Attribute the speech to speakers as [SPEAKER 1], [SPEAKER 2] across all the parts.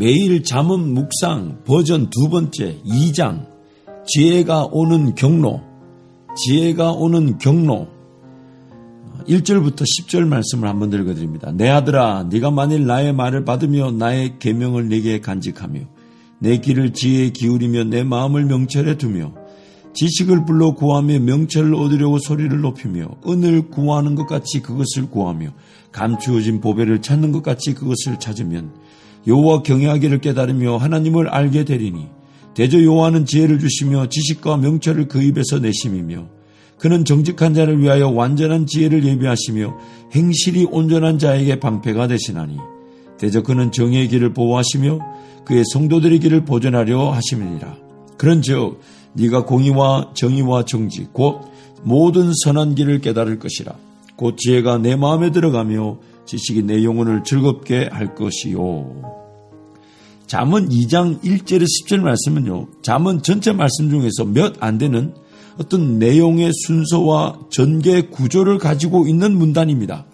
[SPEAKER 1] 매일 잠언 묵상 버전 2번째 2장 지혜가 오는 경로 1절부터 10절 말씀을 한번 읽어드립니다. 내 아들아 네가 만일 나의 말을 받으며 나의 계명을 네게 간직하며 내 길을 지혜에 기울이며 내 마음을 명철에 두며 지식을 불러 구하며 명철을 얻으려고 소리를 높이며 은을 구하는 것 같이 그것을 구하며 감추어진 보배를 찾는 것 같이 그것을 찾으면 여호와 경외하기를 깨달으며 하나님을 알게 되리니 대저 여호와는 지혜를 주시며 지식과 명철을 그 입에서 내심이며 그는 정직한 자를 위하여 완전한 지혜를 예비하시며 행실이 온전한 자에게 방패가 되시나니 대저 그는 정의의 길을 보호하시며 그의 성도들의 길을 보존하려 하심이니라. 그런즉 네가 공의와 정의와 정직 곧 모든 선한 길을 깨달을 것이라. 곧 지혜가 내 마음에 들어가며 지식이 내 영혼을 즐겁게 할 것이요. 잠언 2장 1절에 10절 말씀은요, 잠언 전체 말씀 중에서 몇 안 되는 어떤 내용의 순서와 전개 구조를 가지고 있는 문단입니다.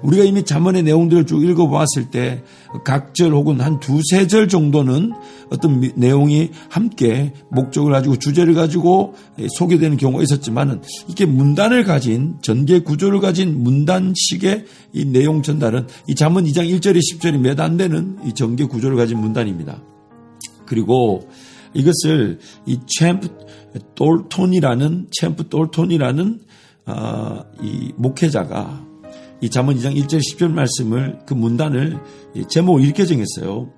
[SPEAKER 1] 우리가 이미 잠언의 내용들을 쭉 읽어보았을 때 각 절 혹은 한 2-3절 정도는 어떤 내용이 함께 목적을 가지고 주제를 가지고 소개되는 경우가 있었지만은 이렇게 문단을 가진 전개 구조를 가진 문단식의 이 내용 전달은 이 잠언 2장 1절에 10절이 몇 안 되는 이 전개 구조를 가진 문단입니다. 그리고 이것을 이 챔프 돌톤이라는 이 목회자가 이 잠언 2장 1절 10절 말씀을 그 문단을 제목을 이렇게 정했어요.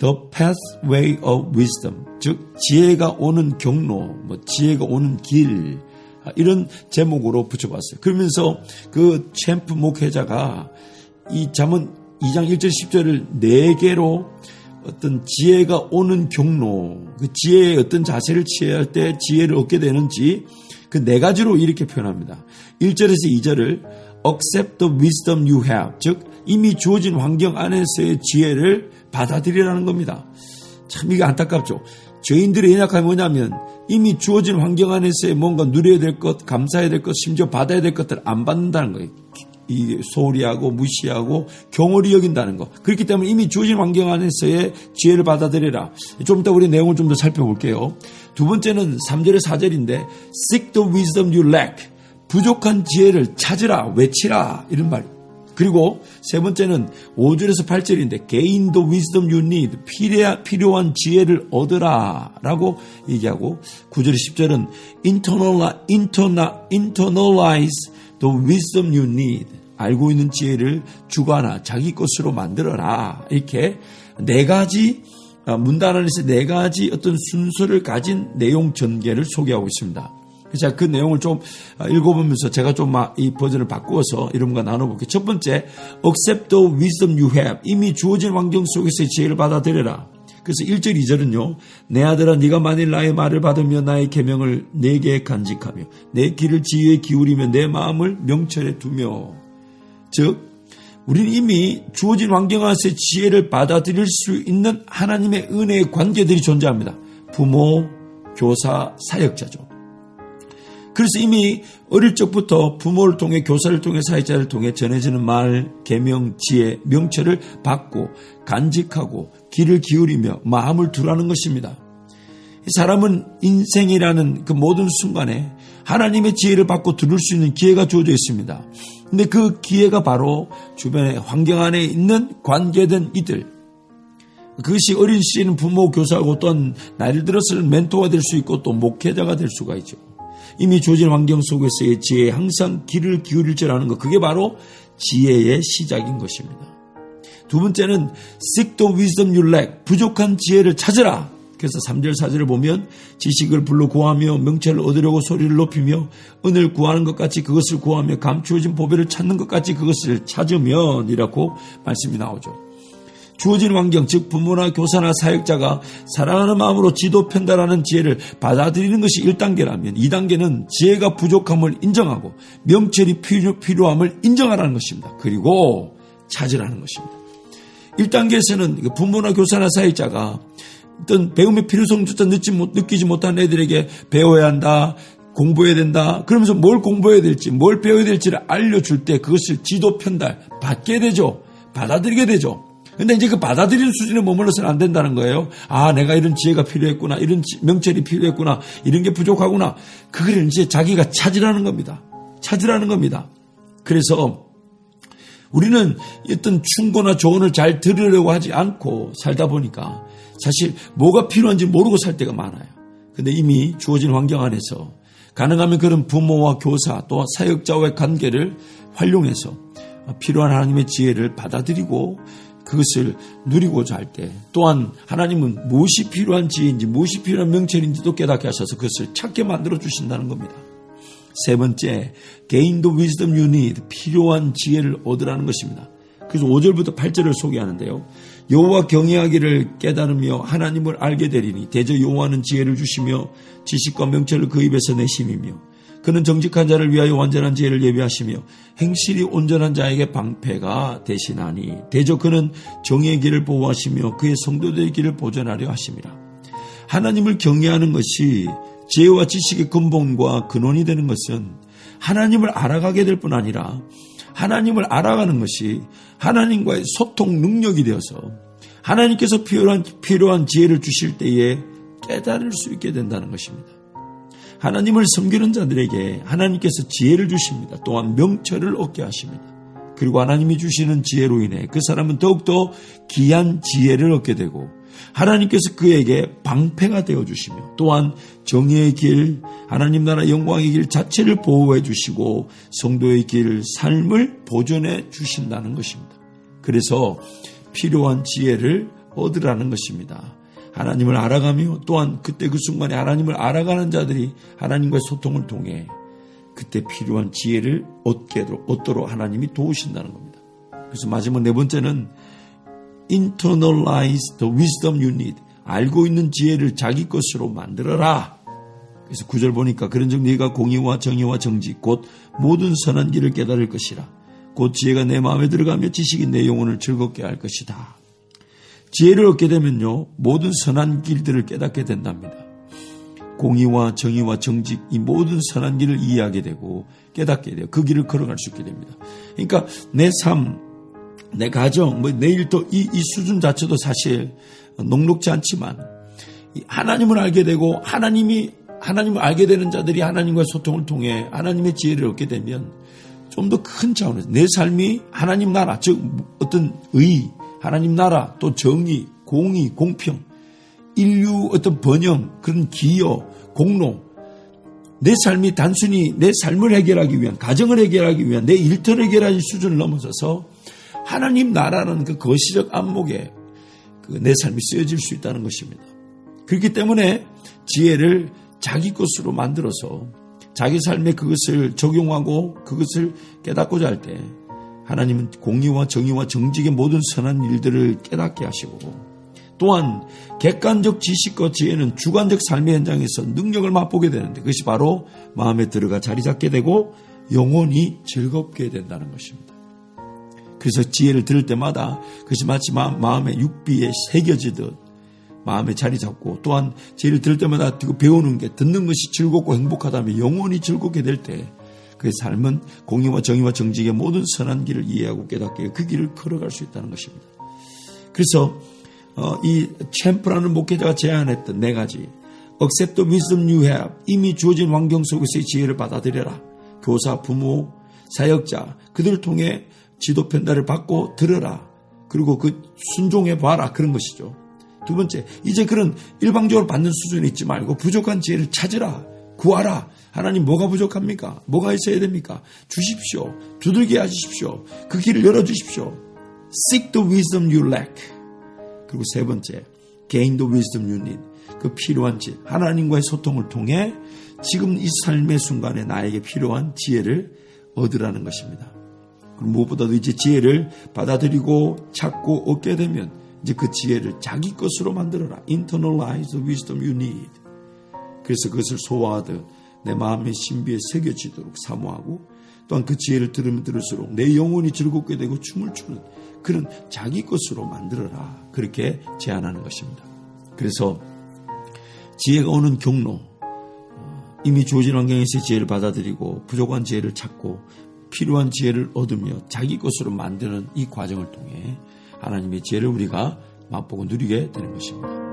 [SPEAKER 1] The Pathway of Wisdom, 즉 지혜가 오는 경로, 지혜가 오는 길, 이런 제목으로 붙여봤어요. 그러면서 그 챔프 목회자가 이 잠언 2장 1절 10절을 4개로 어떤 지혜가 오는 경로, 그 지혜의 어떤 자세를 취해야 할 때 지혜를 얻게 되는지 그 4가지로 이렇게 표현합니다. 1절에서 2절을 Accept the wisdom you have, 즉 이미 주어진 환경 안에서의 지혜를 받아들이라는 겁니다. 참 이게 안타깝죠. 죄인들의 연약함이 뭐냐면 이미 주어진 환경 안에서의 뭔가 누려야 될 것, 감사해야 될 것, 심지어 받아야 될 것들을 안 받는다는 거예요. 이 소홀히 하고 무시하고 경홀히 여긴다는 거. 그렇기 때문에 이미 주어진 환경 안에서의 지혜를 받아들여라. 좀 이따 우리 내용을 좀 더 살펴볼게요. 두 번째는 3절에 4절인데 Seek the wisdom you lack, 부족한 지혜를 찾으라, 외치라, 이런 말. 그리고 세 번째는 5절에서 8절인데 Gain the wisdom you need, 필요한 지혜를 얻으라 라고 얘기하고 9절 10절은 Internalize the wisdom you need, 알고 있는 지혜를 주관하, 자기 것으로 만들어라. 이렇게 4가지 문단 안에서 4가지 어떤 순서를 가진 내용 전개를 소개하고 있습니다. 자, 그 내용을 좀 읽어보면서 제가 좀 이 버전을 바꾸어서 여러분과 나눠볼게요. 첫 번째, Accept the wisdom you have, 이미 주어진 환경 속에서의 지혜를 받아들여라. 그래서 1절 2절은요. 내 아들아 네가 만일 나의 말을 받으며 나의 계명을 내게 간직하며 내 길을 지혜에 기울이며 내 마음을 명철에 두며, 즉 우리는 이미 주어진 환경 안에서의 지혜를 받아들일 수 있는 하나님의 은혜의 관계들이 존재합니다. 부모, 교사, 사역자죠. 그래서 이미 어릴 적부터 부모를 통해, 교사를 통해, 사역자를 통해 전해지는 말, 계명, 지혜, 명철을 받고 간직하고 귀를 기울이며 마음을 두라는 것입니다. 사람은 인생이라는 그 모든 순간에 하나님의 지혜를 받고 들을 수 있는 기회가 주어져 있습니다. 근데 그 기회가 바로 주변의 환경 안에 있는 관계된 이들, 그것이 어린 시에는 부모, 교사하고 또한 나이를 들어서는 멘토가 될 수 있고 또 목회자가 될 수가 있죠. 이미 주어진 환경 속에서의 지혜에 항상 귀를 기울일 줄 아는 것, 그게 바로 지혜의 시작인 것입니다. 두 번째는 Seek the wisdom you lack, 부족한 지혜를 찾으라. 그래서 3절 4절을 보면 지식을 불러 구하며 명철을 얻으려고 소리를 높이며 은을 구하는 것 같이 그것을 구하며 감추어진 보배를 찾는 것 같이 그것을 찾으면 이라고 말씀이 나오죠. 주어진 환경, 즉 부모나 교사나 사역자가 사랑하는 마음으로 지도 편달하는 지혜를 받아들이는 것이 1단계라면 2단계는 지혜가 부족함을 인정하고 명철이 필요함을 인정하라는 것입니다. 그리고 찾으라는 것입니다. 1단계에서는 부모나 교사나 사역자가 어떤 배움의 필요성조차 느끼지 못한 애들에게 배워야 한다, 공부해야 된다, 그러면서 뭘 공부해야 될지, 뭘 배워야 될지를 알려줄 때 그것을 지도 편달 받게 되죠. 받아들이게 되죠. 근데 이제 그 받아들이는 수준에 머물러서는 안 된다는 거예요. 아, 내가 이런 지혜가 필요했구나. 이런 명철이 필요했구나. 이런 게 부족하구나. 그걸 이제 자기가 찾으라는 겁니다. 찾으라는 겁니다. 그래서 우리는 어떤 충고나 조언을 잘 들으려고 하지 않고 살다 보니까 사실 뭐가 필요한지 모르고 살 때가 많아요. 근데 이미 주어진 환경 안에서 가능하면 그런 부모와 교사 또 사역자와의 관계를 활용해서 필요한 하나님의 지혜를 받아들이고 그것을 누리고자 할 때 또한 하나님은 무엇이 필요한 지혜인지 무엇이 필요한 명철인지도 깨닫게 하셔서 그것을 찾게 만들어 주신다는 겁니다. 세 번째, gain the wisdom you need, 필요한 지혜를 얻으라는 것입니다. 그래서 5절부터 8절을 소개하는데요. 여호와 경외하기를 깨달으며 하나님을 알게 되리니 대저 여호와는 지혜를 주시며 지식과 명철을 그 입에서 내심이며 그는 정직한 자를 위하여 완전한 지혜를 예비하시며 행실이 온전한 자에게 방패가 되시나니 대저 그는 정의의 길을 보호하시며 그의 성도들의 길을 보존하려 하심이라. 하나님을 경외하는 것이 지혜와 지식의 근본과 근원이 되는 것은 하나님을 알아가게 될 뿐 아니라 하나님을 알아가는 것이 하나님과의 소통 능력이 되어서 하나님께서 필요한 지혜를 주실 때에 깨달을 수 있게 된다는 것입니다. 하나님을 섬기는 자들에게 하나님께서 지혜를 주십니다. 또한 명철을 얻게 하십니다. 그리고 하나님이 주시는 지혜로 인해 그 사람은 더욱더 귀한 지혜를 얻게 되고 하나님께서 그에게 방패가 되어주시며 또한 정의의 길, 하나님 나라 영광의 길 자체를 보호해 주시고 성도의 길, 삶을 보존해 주신다는 것입니다. 그래서 필요한 지혜를 얻으라는 것입니다. 하나님을 알아가며 또한 그때 그 순간에 하나님을 알아가는 자들이 하나님과의 소통을 통해 그때 필요한 지혜를 얻도록 하나님이 도우신다는 겁니다. 그래서 마지막 네 번째는 internalize the wisdom you need. 알고 있는 지혜를 자기 것으로 만들어라. 그래서 9절 보니까 그런즉 네가 공의와 정의와 정직 곧 모든 선한 길을 깨달을 것이라. 곧 지혜가 내 마음에 들어가며 지식이 내 영혼을 즐겁게 할 것이다. 지혜를 얻게 되면요 모든 선한 길들을 깨닫게 된답니다. 공의와 정의와 정직 이 모든 선한 길을 이해하게 되고 깨닫게 돼요. 그 길을 걸어갈 수 있게 됩니다. 그러니까 내 삶, 내 가정, 내 일도 이 수준 자체도 사실 녹록지 않지만 하나님을 알게 되고 하나님을 알게 되는 자들이 하나님과의 소통을 통해 하나님의 지혜를 얻게 되면 좀 더 큰 차원에서 내 삶이 하나님 나라, 즉 어떤 의, 하나님 나라, 또 정의, 공의, 공평, 인류 어떤 번영, 그런 기여, 공로, 내 삶이 단순히 내 삶을 해결하기 위한, 가정을 해결하기 위한, 내 일터를 해결하는 수준을 넘어서서 하나님 나라는 그 거시적 안목에 내 삶이 쓰여질 수 있다는 것입니다. 그렇기 때문에 지혜를 자기 것으로 만들어서 자기 삶에 그것을 적용하고 그것을 깨닫고자 할 때 하나님은 공의와 정의와 정직의 모든 선한 일들을 깨닫게 하시고 또한 객관적 지식과 지혜는 주관적 삶의 현장에서 능력을 맛보게 되는데 그것이 바로 마음에 들어가 자리 잡게 되고 영혼이 즐겁게 된다는 것입니다. 그래서 지혜를 들을 때마다 그것이 마치 마음의 육비에 새겨지듯 마음에 자리 잡고 또한 지혜를 들을 때마다 배우는 게 듣는 것이 즐겁고 행복하다면 영혼이 즐겁게 될 때 그의 삶은 공의와 정의와 정직의 모든 선한 길을 이해하고 깨닫게 그 길을 걸어갈 수 있다는 것입니다. 그래서 이 챔프라는 목회자가 제안했던 네 가지 Accept the wisdom you have 이미 주어진 환경 속에서의 지혜를 받아들여라. 교사, 부모, 사역자 그들을 통해 지도 편달을 받고 들어라. 그리고 그 순종해봐라. 그런 것이죠. 두 번째, 이제 그런 일방적으로 받는 수준에 있지 말고 부족한 지혜를 찾으라. 구하라. 하나님 뭐가 부족합니까? 뭐가 있어야 됩니까? 주십시오. 두들겨 하십시오. 그 길을 열어주십시오. Seek the wisdom you lack. 그리고 세 번째, gain the wisdom you need. 그 필요한 지혜, 하나님과의 소통을 통해 지금 이 삶의 순간에 나에게 필요한 지혜를 얻으라는 것입니다. 그리고 무엇보다도 이제 지혜를 받아들이고 찾고 얻게 되면 이제 그 지혜를 자기 것으로 만들어라. Internalize the wisdom you need. 그래서 그것을 소화하듯 내 마음의 신비에 새겨지도록 사모하고 또한 그 지혜를 들으면 들을수록 내 영혼이 즐겁게 되고 춤을 추는 그런 자기 것으로 만들어라. 그렇게 제안하는 것입니다. 그래서 지혜가 오는 경로, 이미 주어진 환경에서의 지혜를 받아들이고 부족한 지혜를 찾고 필요한 지혜를 얻으며 자기 것으로 만드는 이 과정을 통해 하나님의 지혜를 우리가 맛보고 누리게 되는 것입니다.